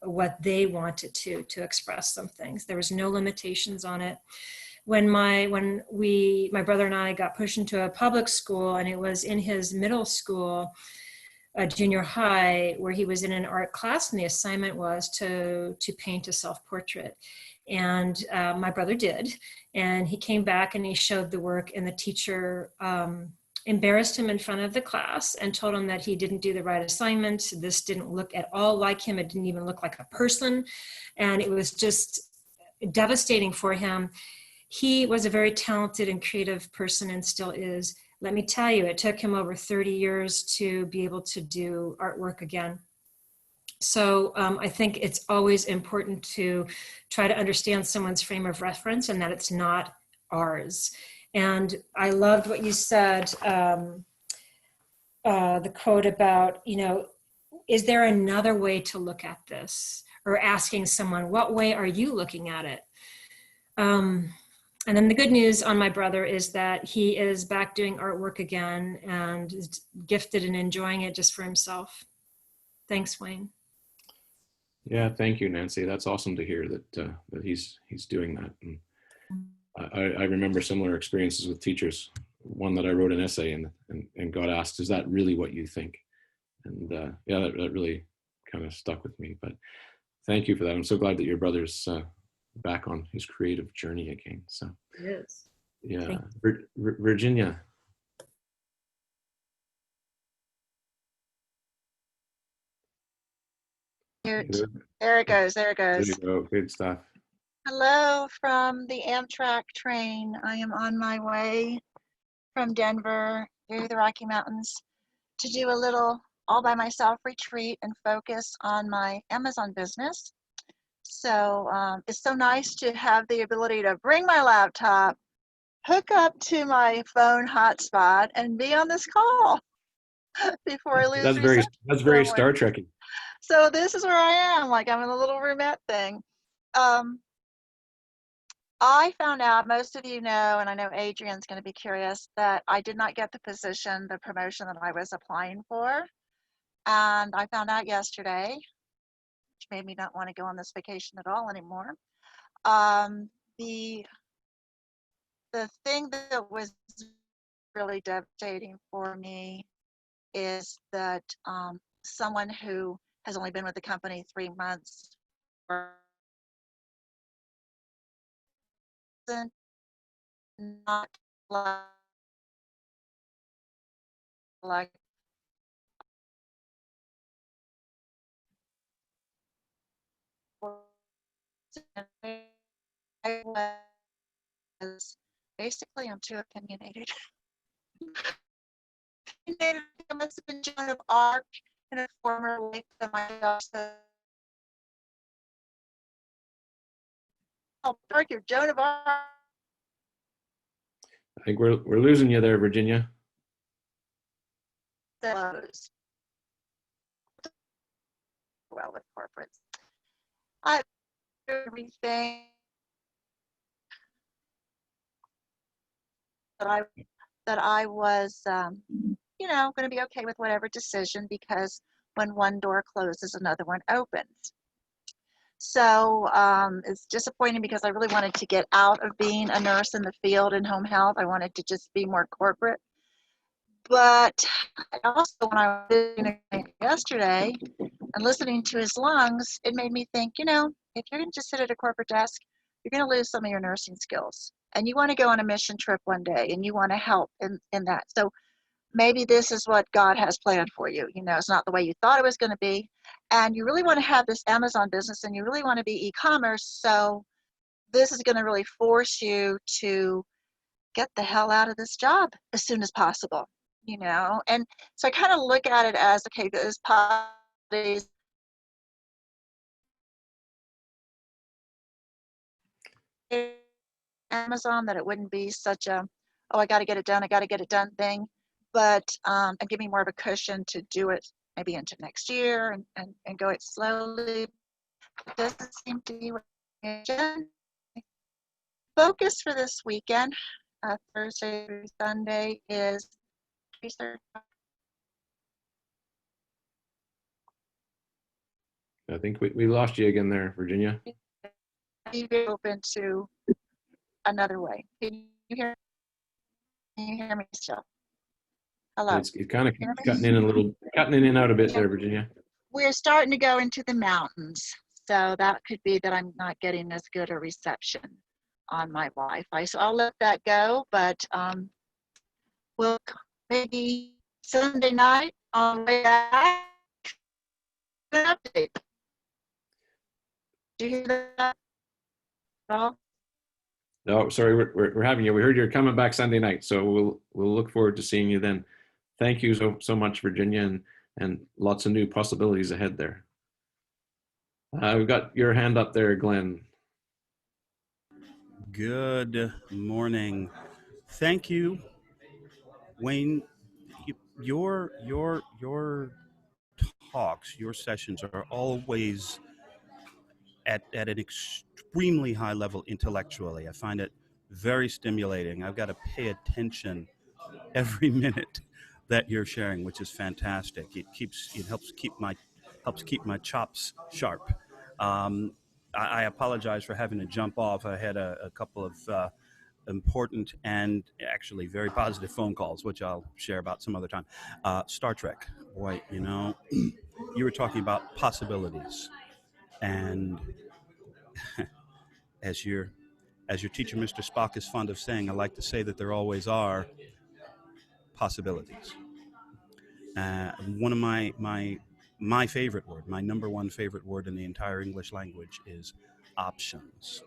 what they wanted to express some things. There was no limitations on it. When my brother and I got pushed into a public school, and it was in his middle school, junior high, where he was in an art class, and the assignment was to paint a self-portrait. And my brother did, and he came back and he showed the work, and the teacher embarrassed him in front of the class and told him that he didn't do the right assignment. This didn't look at all like him. It didn't even look like a person. And it was just devastating for him. He was a very talented and creative person, and still is. Let me tell you, it took him over 30 years to be able to do artwork again. So I think it's always important to try to understand someone's frame of reference and that it's not ours. And I loved what you said, the quote about, is there another way to look at this? Or asking someone, what way are you looking at it? And then the good news on my brother is that he is back doing artwork again and is gifted and enjoying it just for himself. Thanks, Wayne. Yeah, thank you, Nancy. That's awesome to hear that he's doing that. And I remember similar experiences with teachers. One that I wrote an essay and got asked, "Is that really what you think?" And yeah, that really kind of stuck with me. But thank you for that. I'm so glad that your brother's back on his creative journey again. So it is. Yeah, Virginia. Mute. Good. There it goes. There it There goes. you go. Good stuff. Hello from the Amtrak train. I am on my way from Denver through the Rocky Mountains to do a little all by myself retreat and focus on my Amazon business. So it's so nice to have the ability to bring my laptop, hook up to my phone hotspot, and be on this call before I lose reception. That's very Star Trek-y. So this is where I am, like I'm in a little roomette thing. I found out, most of you know, and I know Adrian's going to be curious, that I did not get the position, the promotion that I was applying for. And I found out yesterday, which made me not want to go on this vacation at all anymore. The thing that was really devastating for me is that someone who has only been with the company 3 months not like I was basically, I'm too opinionated. I must have been Joan of Arc in a former life of my job. Oh, Arc, you're Joan of Arc. I think we're losing you there, Virginia. Those. Well, with corporates. I do everything that I was, you know, going to be okay with whatever decision, because when one door closes, another one opens. So it's disappointing because I really wanted to get out of being a nurse in the field in home health. I wanted to just be more corporate. But also, when I was listening yesterday and listening to his lungs, it made me think, you know, if you're going to just sit at a corporate desk, you're going to lose some of your nursing skills. And you want to go on a mission trip one day, and you want to help in that. So maybe this is what God has planned for you. You know, it's not the way you thought it was going to be. And you really want to have this Amazon business, and you really want to be e-commerce. So this is going to really force you to get the hell out of this job as soon as possible, you know? And so I kind of look at it as, okay, this possibilities. Amazon, that it wouldn't be such a, oh, I got to get it done thing, but and give me more of a cushion to do it maybe into next year and go it slowly. It doesn't seem to be what focus for this weekend, Thursday through Sunday, is research. I think we lost you again there, Virginia. Be open to another way. Can you hear me still? Hello. It's kind of cutting in and out a bit there, Virginia. We're starting to go into the mountains, so that could be that I'm not getting as good a reception on my Wi-Fi. So I'll let that go, but we'll maybe Sunday night on the way back, an update. Did you hear that? No? No, sorry, we're having you. We heard you're coming back Sunday night, so we'll look forward to seeing you then. Thank you so much, Virginia, and lots of new possibilities ahead there. We've got your hand up there, Glenn. Good morning. Thank you, Wayne. Your talks, your sessions are always at an extremely high level intellectually. I find it very stimulating. I've got to pay attention every minute that you're sharing, which is fantastic. It helps keep my chops sharp. I apologize for having to jump off. I had a couple of important and actually very positive phone calls, which I'll share about some other time. Star Trek, boy, you know, you were talking about possibilities, and as your teacher, Mr. Spock, is fond of saying, I like to say that there always are possibilities. One of my my favorite word, my number one favorite word in the entire English language is options.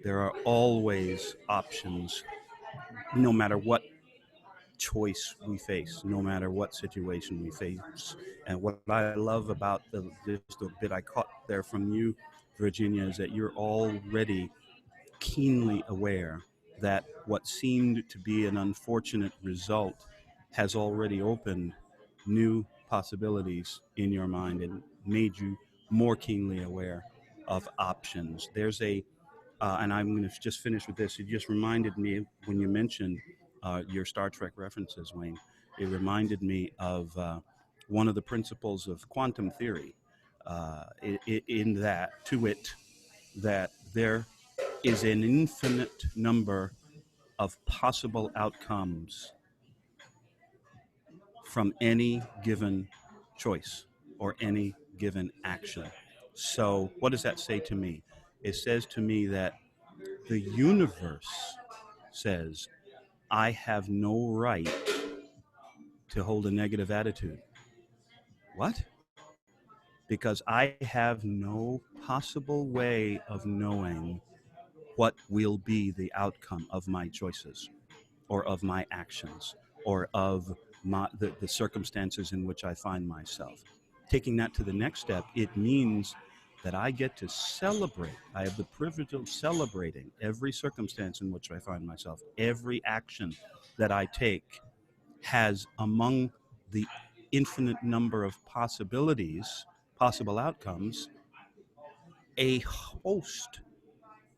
There are always options, no matter what choice we face, no matter what situation we face. And what I love about just the bit I caught there from you, Virginia, is that you're already keenly aware that what seemed to be an unfortunate result has already opened new possibilities in your mind and made you more keenly aware of options. There's and I'm going to just finish with this. It just reminded me when you mentioned your Star Trek references, Wayne. It reminded me of one of the principles of quantum theory, in that, to it, that there is an infinite number of possible outcomes from any given choice or any given action. So, what does that say to me? It says to me that the universe says, I have no right to hold a negative attitude. What? Because I have no possible way of knowing what will be the outcome of my choices or of my actions or of the circumstances in which I find myself. Taking that to the next step, it means that I get to celebrate. I have the privilege of celebrating every circumstance in which I find myself. Every action that I take has, among the infinite number of possibilities, possible outcomes, a host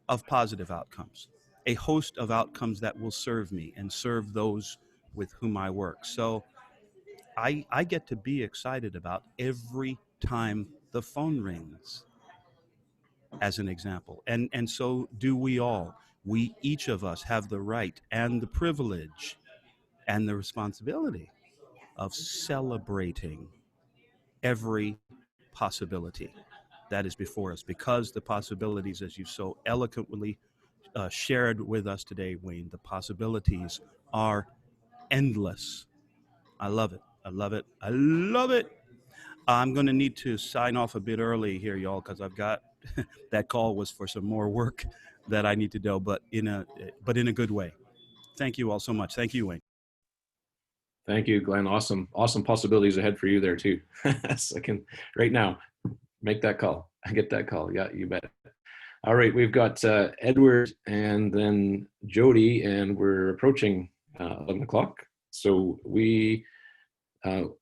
of positive outcomes, a host of outcomes that will serve me and serve those with whom I work. So I get to be excited about every time the phone rings, as an example. And so do we all. We, each of us, have the right and the privilege and the responsibility of celebrating every possibility that is before us, because the possibilities, as you so eloquently shared with us today, Wayne, the possibilities are endless. I love it. I love it. I love it. I'm going to need to sign off a bit early here, y'all, because I've got that call was for some more work that I need to do, but in a good way. Thank you all so much. Thank you, Wayne. Thank you, Glenn. Awesome possibilities ahead for you there too. So I can right now make that call. I get that call. Yeah, you bet. All right, we've got Edward and then Jody, and we're approaching 11 o'clock. So we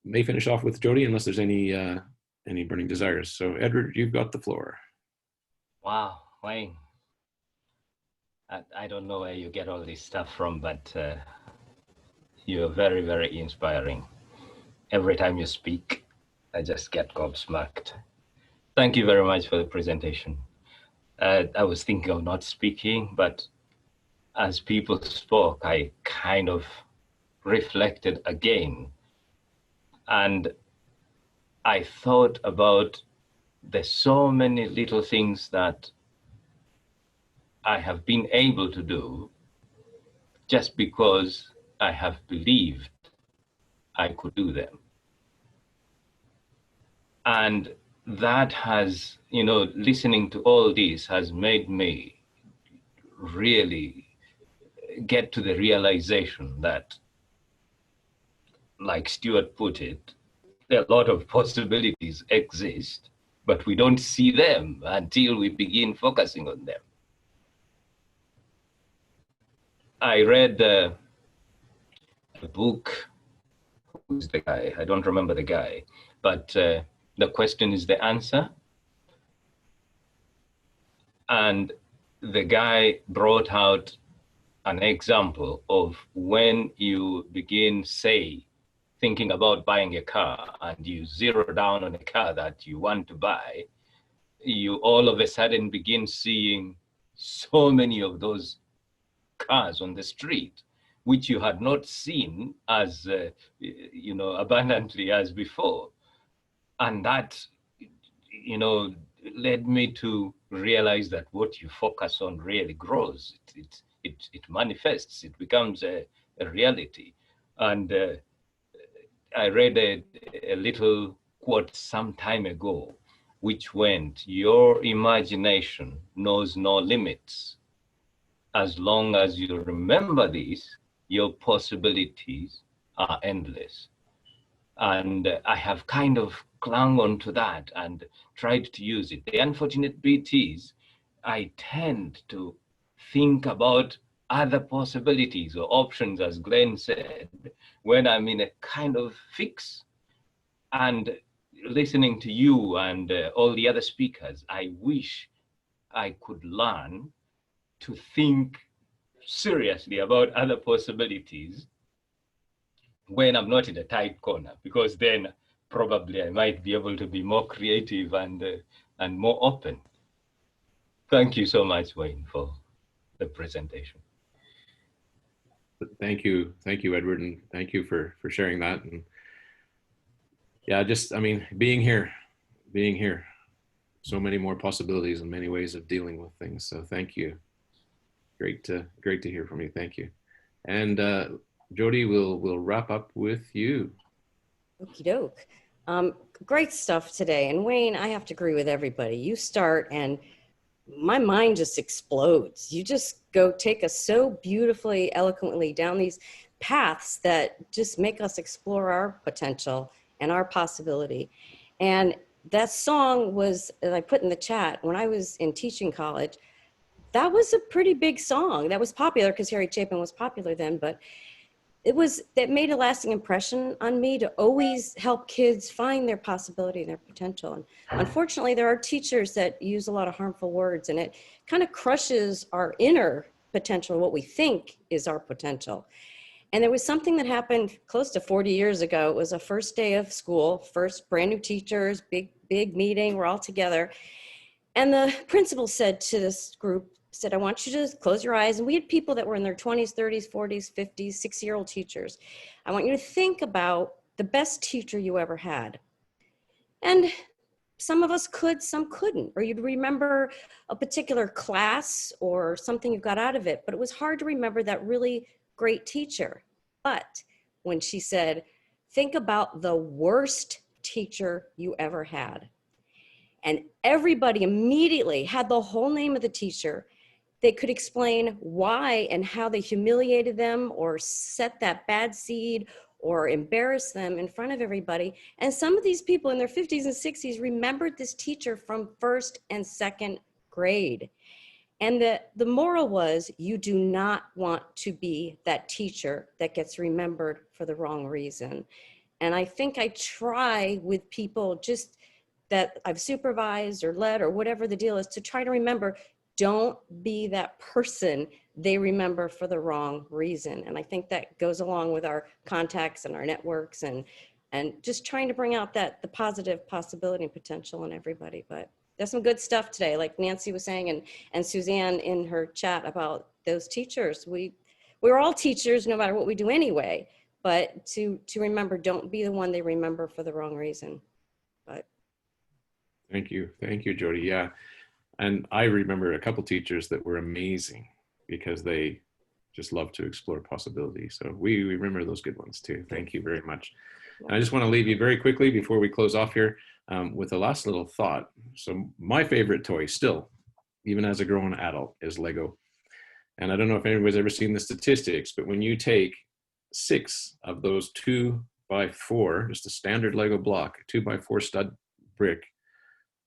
may finish off with Jody unless there's any burning desires. So Edward, you've got the floor. Wow, Wayne. I don't know where you get all this stuff from, but you're very, very inspiring. Every time you speak, I just get gobsmacked. Thank you very much for the presentation. I was thinking of not speaking, but as people spoke, I kind of reflected again. And I thought about there's so many little things that I have been able to do just because I have believed I could do them. And that has, listening to all this has made me really get to the realization that, like Stuart put it, a lot of possibilities exist, but we don't see them until we begin focusing on them. I read a book. Who's the guy? I don't remember the guy, but the question is the answer. And the guy brought out an example of when you begin, say, thinking about buying a car and you zero down on a car that you want to buy, you all of a sudden begin seeing so many of those cars on the street, which you had not seen as, abundantly as before. And that, led me to realize that what you focus on really grows. It manifests, it becomes a reality. And I read a little quote some time ago, which went, "Your imagination knows no limits. As long as you remember this, your possibilities are endless." And I have kind of clung on to that and tried to use it. The unfortunate bit is I tend to think about other possibilities or options, as Glenn said, when I'm in a kind of fix. And listening to you and all the other speakers, I wish I could learn to think seriously about other possibilities when I'm not in a tight corner, because then probably I might be able to be more creative and more open. Thank you so much, Wayne, for the presentation. Thank you, Edward, and thank you for sharing that. And yeah, I mean, being here, so many more possibilities and many ways of dealing with things. So thank you. Great to hear from you. Thank you. And Jody, we'll wrap up with you. Okie doke. Great stuff today. And Wayne, I have to agree with everybody. You start and my mind just explodes. You just go take us so beautifully, eloquently down these paths that just make us explore our potential and our possibility. And that song was, as I put in the chat, when I was in teaching college, that was a pretty big song. That was popular because Harry Chapin was popular then, but that made a lasting impression on me to always help kids find their possibility and their potential. And unfortunately, there are teachers that use a lot of harmful words, and it kind of crushes our inner potential, what we think is our potential. And there was something that happened close to 40 years ago. It was a first day of school, first brand new teachers, big meeting, we're all together. And the principal said to this group, said, I want you to close your eyes. And we had people that were in their 20s, 30s, 40s, 50s, 6-year-old teachers. I want you to think about the best teacher you ever had. And some of us could, some couldn't, or you'd remember a particular class or something you got out of it, but it was hard to remember that really great teacher. But when she said, think about the worst teacher you ever had. And everybody immediately had the whole name of the teacher. They could explain why and how they humiliated them or set that bad seed or embarrassed them in front of everybody. And some of these people in their 50s and 60s remembered this teacher from first and second grade. And the moral was, you do not want to be that teacher that gets remembered for the wrong reason. And I think I try with people just that I've supervised or led or whatever the deal is to try to remember, don't be that person they remember for the wrong reason. And I think that goes along with our contacts and our networks and just trying to bring out the positive possibility and potential in everybody. But there's some good stuff today, like Nancy was saying, and Suzanne in her chat about those teachers. We're all teachers no matter what we do anyway, but to remember, don't be the one they remember for the wrong reason. But Thank you, Jody. Yeah. And I remember a couple teachers that were amazing because they just love to explore possibilities. So we remember those good ones too. Thank you very much. And I just want to leave you very quickly before we close off here with a last little thought. So my favorite toy still, even as a grown adult, is Lego. And I don't know if anybody's ever seen the statistics, but when you take 6 of those 2x4, just a standard Lego block, 2x4 stud brick,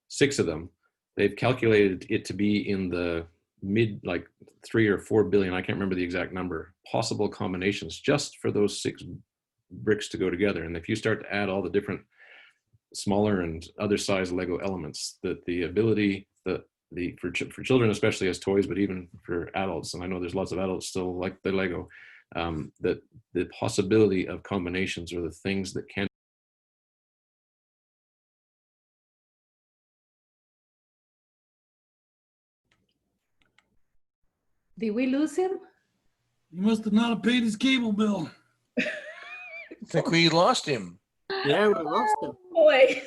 6 of them, they've calculated it to be in the mid, like 3 or 4 billion, I can't remember the exact number, possible combinations just for those 6 bricks to go together. And if you start to add all the different smaller and other size Lego elements, that the ability, for children, especially as toys, but even for adults, and I know there's lots of adults still like the Lego, that the possibility of combinations are the things that can. Did we lose him? He must have not paid his cable bill. I think we lost him. Yeah, we lost him. boy.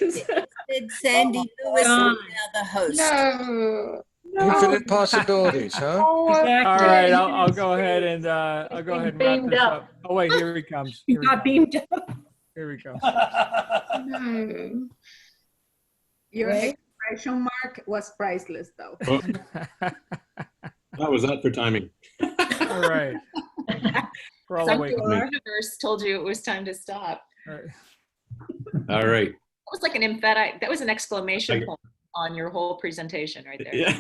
Did Sandy Lewis is now the host. No. Infinite possibilities, huh? Exactly. All right, I'll go ahead and wrap beamed this up. up. Oh wait, here he comes. He Here he got comes. beamed up. Here we go. No. Your Right? expression mark was priceless, though. Oh, that was that for timing. All right. We're all awake. Something in the universe told you it was time to stop. All right. All right. That was like an emphatic, that was an exclamation point on your whole presentation right there. Yeah.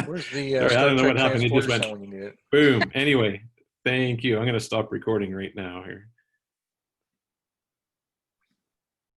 Where's the Sorry, I Star don't know Trek what happened. It just transporter went sound when you need it? boom. Anyway, thank you. I'm going to stop recording right now here.